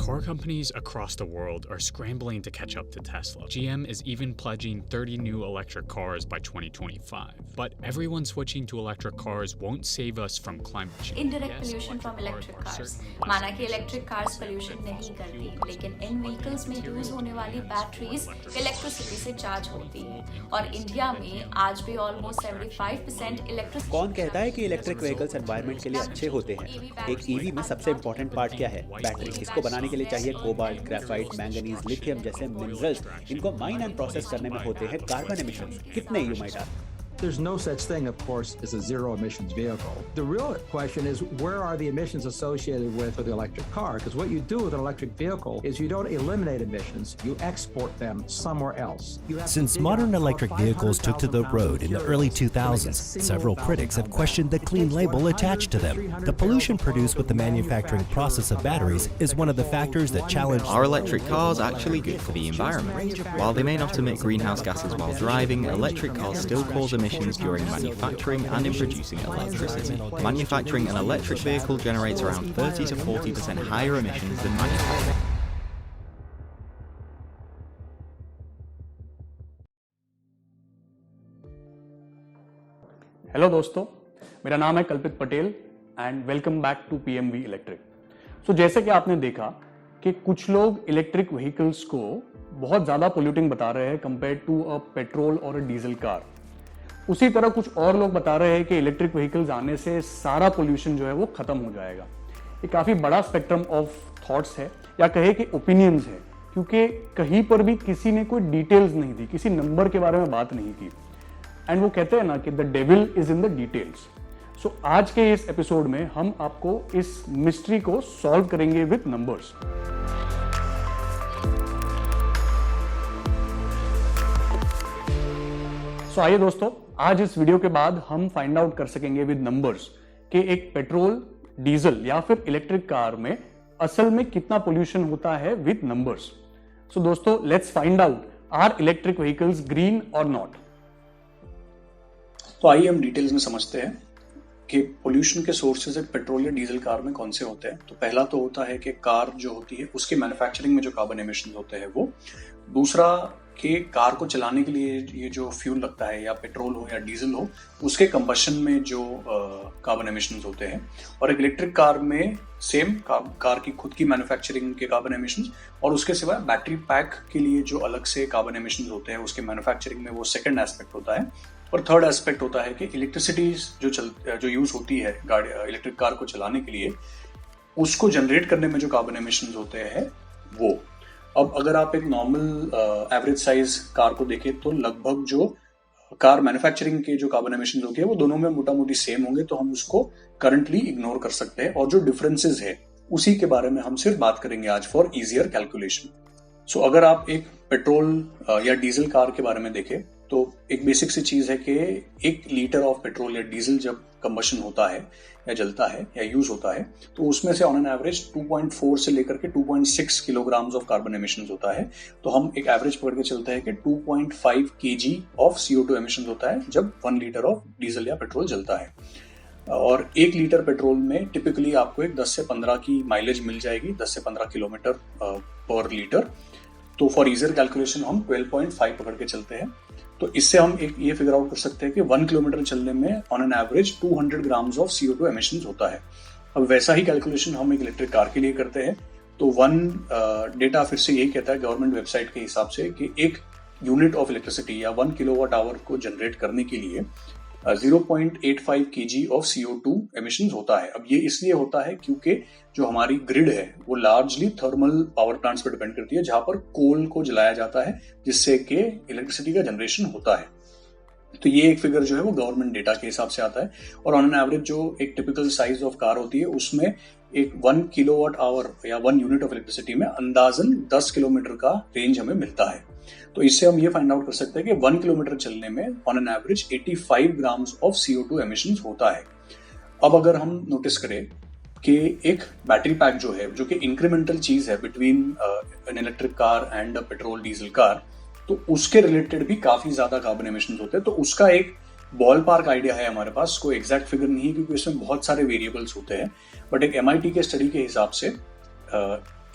Car companies across the world are scrambling to catch up to Tesla. GM is even pledging 30 new electric cars by 2025. But everyone switching to electric cars won't save us from climate change. Indirect pollution from electric cars. माना कि electric cars pollution नहीं करती, लेकिन इन vehicles में use होने वाली batteries electricity से charge होती है और इंडिया में आज भी ऑलमोस्ट 75% इलेक्ट्रिसिटी। कौन कहता है कि इलेक्ट्रिक व्हीकल्स एनवायरनमेंट के लिए अच्छे होते हैं? एक ईवी में सबसे इंपॉर्टेंट पार्ट क्या है? बैटरी। इसको बनाने के लिए चाहिए कोबाल्ट, ग्रेफाइट, मैंगनीज, लिथियम जैसे मिनरल्स। इनको माइन एंड प्रोसेस करने में होते हैं कार्बन एमिशंस। कितने you might ask? There's no such thing, of course, as a zero emissions vehicle. The real question is, where are the emissions associated with the electric car? Because what you do with an electric vehicle is you don't eliminate emissions, you export them somewhere else. Since modern electric vehicles took to the road in the early 2000s, several critics have questioned the clean label attached to them. The pollution produced with the manufacturing process of batteries is one of the factors that challenge. Are electric cars actually good for the environment? While they may not emit greenhouse gases while driving, electric cars still cause emissions during manufacturing and in producing electricity. Manufacturing an electric vehicle generates around 30 to 40% higher emissions than manufacturing. Hello दोस्तों, मेरा नाम है Kalpit Patel and welcome back to PMV electric. So जैसे कि आपने देखा कि कुछ लोग इलेक्ट्रिक व्हीकल्स को बहुत ज़्यादा पोल्यूटिंग बता रहे हैं कंपेयर टू अ पेट्रोल और अ डीजल कार। उसी तरह कुछ और लोग बता रहे हैं कि इलेक्ट्रिक व्हीकल्स आने से सारा पोल्यूशन जो है वो खत्म हो जाएगा। ये काफ़ी बड़ा स्पेक्ट्रम ऑफ थॉट्स है या कहे कि ओपिनियंस है, क्योंकि कहीं पर भी किसी ने कोई डिटेल्स नहीं दी, किसी नंबर के बारे में बात नहीं की। एंड वो कहते हैं ना कि the devil is in the details. So आज के इस एपिसोड में हम आपको इस मिस्ट्री को सॉल्व करेंगे विद नंबर्स। सो आइए दोस्तों, आज इस वीडियो के बाद हम फाइंड आउट कर सकेंगे विद नंबर्स कि एक पेट्रोल, डीजल या फिर इलेक्ट्रिक कार में असल में कितना पोल्यूशन होता है विद नंबर्स। सो दोस्तों, let's find out, are electric vehicles green और नॉट। तो आइए हम डिटेल्स में समझते हैं कि पोल्यूशन के सोर्सेज एक पेट्रोल या डीजल कार में कौन से होते हैं। तो पहला तो होता है कि कार जो होती है उसके मैन्युफैक्चरिंग में जो कार्बन एमिशन होते हैं वो। दूसरा कि कार को चलाने के लिए ये जो फ्यूल लगता है, या पेट्रोल हो या डीजल हो, उसके कंबशन में जो कार्बन एमिशंस होते हैं। और एक इलेक्ट्रिक कार में सेम कार की खुद की मैन्युफैक्चरिंग के कार्बन एमिशंस, और उसके सिवाय बैटरी पैक के लिए जो अलग से कार्बन एमिशंस होते हैं उसके मैन्युफैक्चरिंग में, वो सेकंड एस्पेक्ट होता है। और थर्ड एस्पेक्ट होता है कि इलेक्ट्रिसिटी जो यूज होती है गाड़ी इलेक्ट्रिक कार को चलाने के लिए, उसको जनरेट करने में जो कार्बन एमिशंस होते हैं वो। अब अगर आप एक नॉर्मल एवरेज साइज कार को देखें तो लगभग जो कार मैन्युफैक्चरिंग के जो कार्बन एमिशंस होते हैं वो दोनों में मोटा मोटी सेम होंगे, तो हम उसको करंटली इग्नोर कर सकते हैं। और जो डिफरेंसेस है उसी के बारे में हम सिर्फ बात करेंगे आज फॉर इजियर कैलकुलेशन। सो अगर आप एक पेट्रोल या डीजल कार के बारे में देखें तो एक बेसिक सी चीज है कि 1 लीटर ऑफ पेट्रोल या डीजल जब कंबशन होता है या जलता है या यूज होता है, तो उसमें से ऑन एन एवरेज 2.4 से लेकर के 2.6 किलोग्राम्स ऑफ कार्बन एमिशंस होता है। तो हम एक एवरेज पकड़ के चलते हैं कि 2.5 kg ऑफ CO2 एमिशंस होता है जब 1 लीटर ऑफ डीजल या पेट्रोल जलता है। और 1 लीटर पेट्रोल में टिपिकली आपको एक 10 से 15 की माइलेज मिल जाएगी, 10 से 15 किलोमीटर पर लीटर। तो फॉर इजियर कैलकुलेशन हम 12.5 पकड़ के चलते हैं। तो इससे हम एक ये फिगर आउट कर सकते हैं कि 1 किलोमीटर चलने में on an average 200 grams of CO2 emissions होता है। अब वैसा ही कैलकुलेशन हम एक इलेक्ट्रिक कार के लिए करते हैं। तो डेटा फिर से यही कहता है गवर्नमेंट वेबसाइट के हिसाब से कि एक यूनिट ऑफ इलेक्ट्रिसिटी या 1 किलोवाट आवर को जनरेट करने के लिए 0.85 kg ऑफ CO2 एमिशंस होता है। अब ये इसलिए होता है क्योंकि जो हमारी ग्रिड है वो लार्जली थर्मल पावर प्लांट्स पर डिपेंड करती है, जहां पर कोल को जलाया जाता है जिससे कि इलेक्ट्रिसिटी का जनरेशन होता है। तो ये एक फिगर जो है वो गवर्नमेंट डेटा के हिसाब से आता है। और ऑन एन एवरेज जो एक टिपिकल साइज ऑफ कार होती है उसमें एक 1 किलोवाट आवर या 1 यूनिट ऑफ इलेक्ट्रिसिटी में अंदाजन 10 किलोमीटर का रेंज हमें मिलता है। तो इससे हम ये फाइंड आउट कर सकते हैं कि 1 किलोमीटर चलने में on an average 85 grams of CO2 emissions होता है। अब अगर हम नोटिस करें कि एक बैटरी पैक जो है, जो कि इंक्रीमेंटल चीज है between an electric car and a petrol diesel car, तो उसके रिलेटेड भी काफी ज्यादा कार्बन एमिशंस होते हैं। तो उसका एक बॉल पार्क आइडिया है हमारे पास, कोई एग्जैक्ट फिगर नहीं है क्योंकि इसमें बहुत सारे वेरिएबल्स होते हैं। बट एक MIT के स्टडी के हिसाब से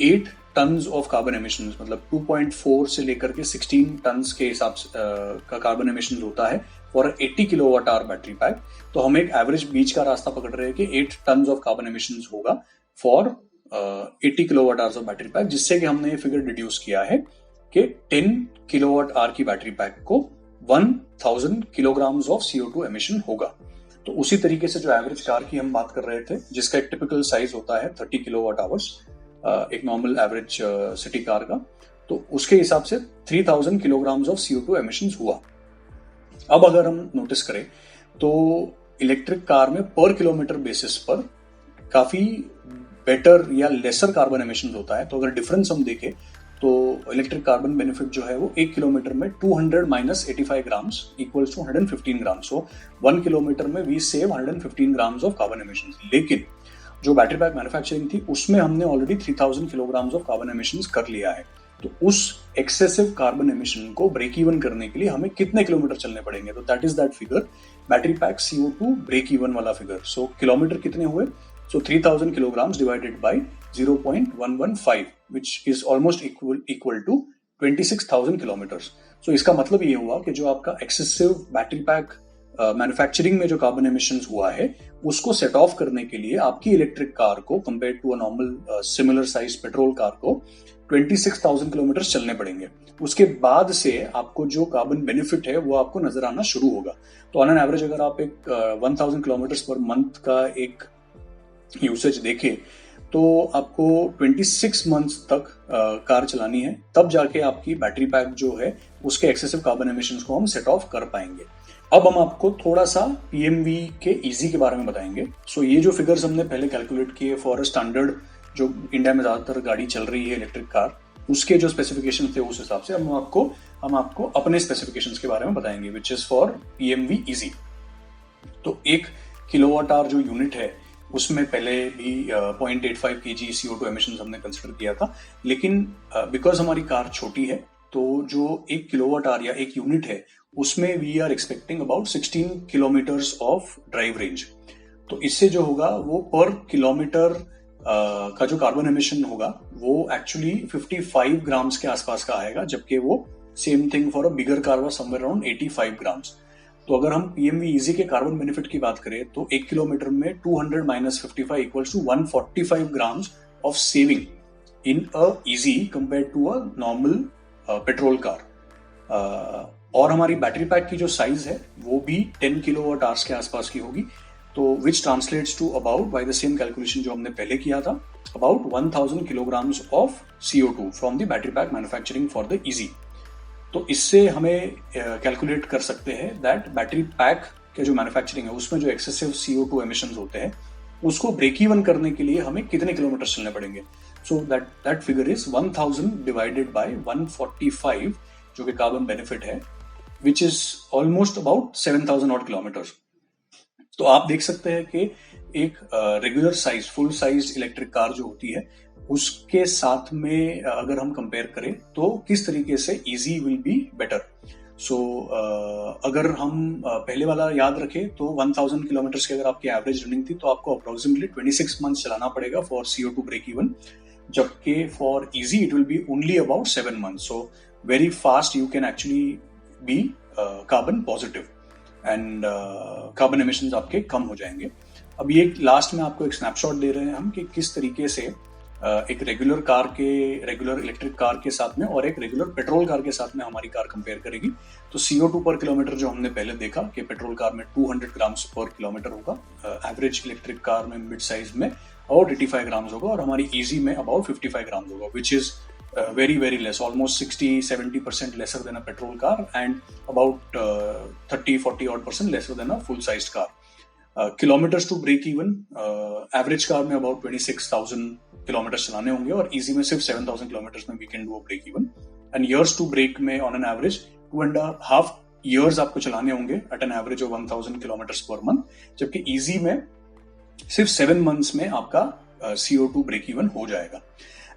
8 टन्स ऑफ कार्बन एमिशंस, मतलब 2.4 से लेकर के 16 टन्स के हिसाब से का कार्बन एमिशंस होता है for 80 kilowatt hour battery pack. तो हम एक एवरेज बीच का रास्ता पकड़ रहे हैं कि 8 टन्स ऑफ कार्बन एमिशंस होगा for 80 kilowatt hours of battery pack, जिससे कि हमने ये फिगर डिड्यूस किया है कि 10 किलोवाट आवर की बैटरी पैक को 1000 किलोग्राम्स ऑफ CO2 एमिशन होगा। तो उसी तरीके से जो एवरेज कार की हम बात कर रहे थे, जिसका एक टिपिकल साइज होता है 30 किलोवाट आवर्स, एक नॉर्मल एवरेज सिटी कार का, तो उसके हिसाब से 3000 किलोग्राम्स ऑफ CO2 एमिशंस हुआ। अब अगर हम नोटिस करें तो इलेक्ट्रिक कार में पर किलोमीटर बेसिस पर काफी बेटर या लेसर कार्बन एमिशन होता है। तो अगर डिफरेंस हम देखें तो इलेक्ट्रिक कार्बन बेनिफिट जो है वो 1 किलोमीटर में 200 minus 85 grams equals to 115 grams. So 1 kilometre में we save 115 grams of carbon emission. लेकिन जो बैटरी पैक मैन्युफैक्चरिंग थी उसमें हमने already 3000 kilograms of carbon emission कर लिया है। तो उस एक्सेसिव कार्बन एमिशन को ब्रेक इवन करने के लिए हमें कितने किलोमीटर चलने पड़ेंगे? तो that is that figure, battery pack CO2 break even वाला फिगर। सो किलोमीटर कितने हुए? So 3000 kilograms divided by 0.115, which is almost equal to 26,000 kilometers. So इसका मतलब ये हुआ कि जो आपका एक्सेसिव बैटरी पैक मैन्युफैक्चरिंग में जो कार्बन एमिशंस हुआ है उसको सेट ऑफ करने के लिए आपकी इलेक्ट्रिक कार को compare to a normal similar size petrol car को 26,000 किलोमीटर चलने पड़ेंगे। उसके बाद से आपको जो कार्बन बेनिफिट है वो आपको नजर आना शुरू होगा। तो ऑन एन एवरेज अगर आप एक 1000 किलोमीटर पर मंथ का एक यूसेज देखें तो आपको 26 मंथ्स तक कार चलानी है, तब जाके आपकी बैटरी पैक जो है उसके एक्सेसिव कार्बन एमिशंस को हम सेट ऑफ कर पाएंगे। अब हम आपको थोड़ा सा PMV के ईजी के बारे में बताएंगे। सो ये जो फिगर्स हमने पहले कैलकुलेट किए फॉर अ स्टैंडर्ड जो इंडिया में ज्यादातर गाड़ी चल रही है इलेक्ट्रिक कार, उसके जो स्पेसिफिकेशन थे उस हिसाब से हम आपको अपने स्पेसिफिकेशंस के बारे में बताएंगे, which is for PMV easy. तो 1 किलोवाट आवर जो यूनिट है उसमें पहले भी 0.85 kg CO2 एमिशंस हमने कंसिडर किया था, लेकिन बिकॉज हमारी कार छोटी है तो जो 1 किलोवाट आवर या 1 यूनिट है उसमें we are expecting about 16 kilometres of drive range. तो इससे जो होगा वो पर किलोमीटर का जो कार्बन एमिशन होगा वो एक्चुअली 55 ग्राम्स के आसपास का आएगा, जबकि वो same thing for a bigger car was somewhere around 85 grams. तो अगर हम PMV ईजी के कार्बन बेनिफिट की बात करें तो 1 किलोमीटर में 200 minus 55 equals to 145 grams of saving in a easy compare to a normal petrol car. और हमारी बैटरी पैक की जो साइज है वो भी 10 किलोवाट आवर्स के आसपास की होगी, तो which translates to about by the same calculation जो हमने पहले किया था about 1000 kilograms of CO2 from the battery pack manufacturing for the EV. तो इससे हमें कैलकुलेट कर सकते हैं दैट बैटरी पैक के जो मैन्युफैक्चरिंग है उसमें जो एक्सेसिव CO2 एमिशंस होते हैं उसको ब्रेक इवन करने के लिए हमें कितने किलोमीटर चलने पड़ेंगे। So that figure is 1000 divided by 145 जो कि कार्बन बेनिफिट है, which is almost about 7000 odd kilometres. तो आप देख सकते हैं कि एक regular size full size electric car जो होती है उसके साथ में अगर हम कंपेयर करें तो किस तरीके से इजी विल बी बेटर। सो अगर हम पहले वाला याद रखें तो 1000 किलोमीटर की अगर आपकी एवरेज रनिंग थी तो आपको अप्रोक्सीमेटली 26 मंथ्स चलाना पड़ेगा फॉर CO2 ब्रेक इवन, जबकि for easy it will be only about 7 months. So very fast you can actually be carbon positive and carbon emissions आपके कम हो जाएंगे। अब ये लास्ट में आपको एक स्नैपशॉट दे रहे हैं हम कि किस तरीके से एक रेगुलर इलेक्ट्रिक कार के साथ में और एक रेगुलर पेट्रोल कार के साथ में हमारी कार कंपेयर करेगी। तो CO2 पर किलोमीटर जो हमने पहले देखा कि पेट्रोल कार में 200 ग्राम्स पर किलोमीटर होगा, एवरेज इलेक्ट्रिक कार में मिड साइज में अबाउट 85 ग्राम्स होगा और हमारी ईजी में अबाउट 55 ग्राम्स होगा, which is very very less, almost 60-70% lesser than a petrol car and about 30-40 odd % lesser than a full sized car. Kilometers to break even, average car में about 26,000 kilometers चलाने होंगे और easy में सिर्फ 7,000 kilometers में we can do a break even, and years to break में on an average 2.5 years आपको चलाने होंगे at an average of 1,000 kilometers per month, जबकि easy में सिर्फ 7 months में आपका CO2 ब्रेक इवन हो जाएगा।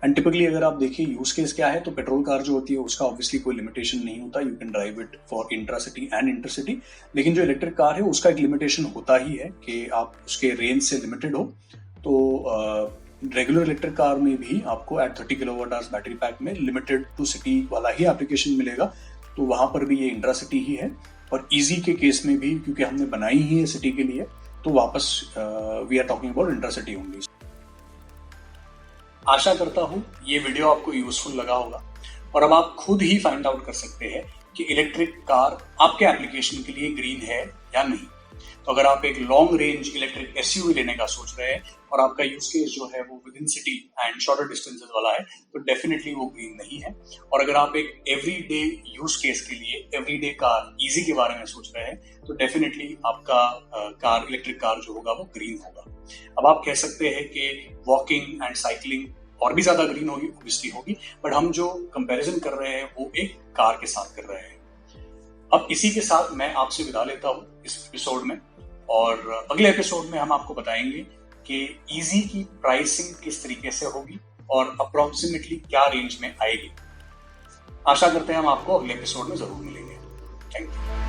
एंड टिपिकली अगर आप देखिए यूज केस क्या है तो पेट्रोल कार जो होती है उसका ऑब्वियसली कोई लिमिटेशन नहीं होता, you can drive it for intra city and intercity, लेकिन जो इलेक्ट्रिक कार है उसका एक लिमिटेशन होता ही है कि आप उसके रेंज से लिमिटेड हो। तो रेगुलर इलेक्ट्रिक कार में भी आपको at 30 kilowatt hours battery pack में लिमिटेड टू सिटी वाला ही एप्लीकेशन मिलेगा, तो वहां पर भी ये इंट्रा सिटी ही है। और ईजी के केस में भी क्योंकि हमने बनाई ही है सिटी के लिए, तो वापस we are talking about intra city only. आशा करता हूं ये वीडियो आपको यूजफुल लगा होगा और अब आप खुद ही फाइंड आउट कर सकते हैं कि इलेक्ट्रिक कार आपके एप्लीकेशन के लिए ग्रीन है या नहीं। तो अगर आप एक लॉन्ग रेंज इलेक्ट्रिक एसयूवी लेने का सोच रहे हैं और आपका यूज केस जो है वो with in city and shorter distances वाला है, तो डेफिनेटली वो ग्रीन नहीं है। और अगर आप एक एवरीडे यूज केस के लिए एवरीडे कार ईजी के बारे में सोच रहे हैं, तो डेफिनेटली आपका कार इलेक्ट्रिक कार जो होगा वो ग्रीन होगा। अब आप कह सकते हैं कि वॉकिंग एंड साइकिलिंग और भी ज्यादा ग्रीन होगी, ऑब्वियसली होगी, बट हम जो कंपैरिजन कर रहे हैं वो एक कार के साथ कर रहे हैं। अब इसी के साथ मैं आपसे विदा लेता हूं इस एपिसोड में, और अगले एपिसोड में हम आपको बताएंगे कि ईजी की प्राइसिंग किस तरीके से होगी और अप्रोक्सीमेटली क्या रेंज में आएगी। आशा करते हैं हम आपको अगले एपिसोड में जरूर मिलेंगे। Thank you.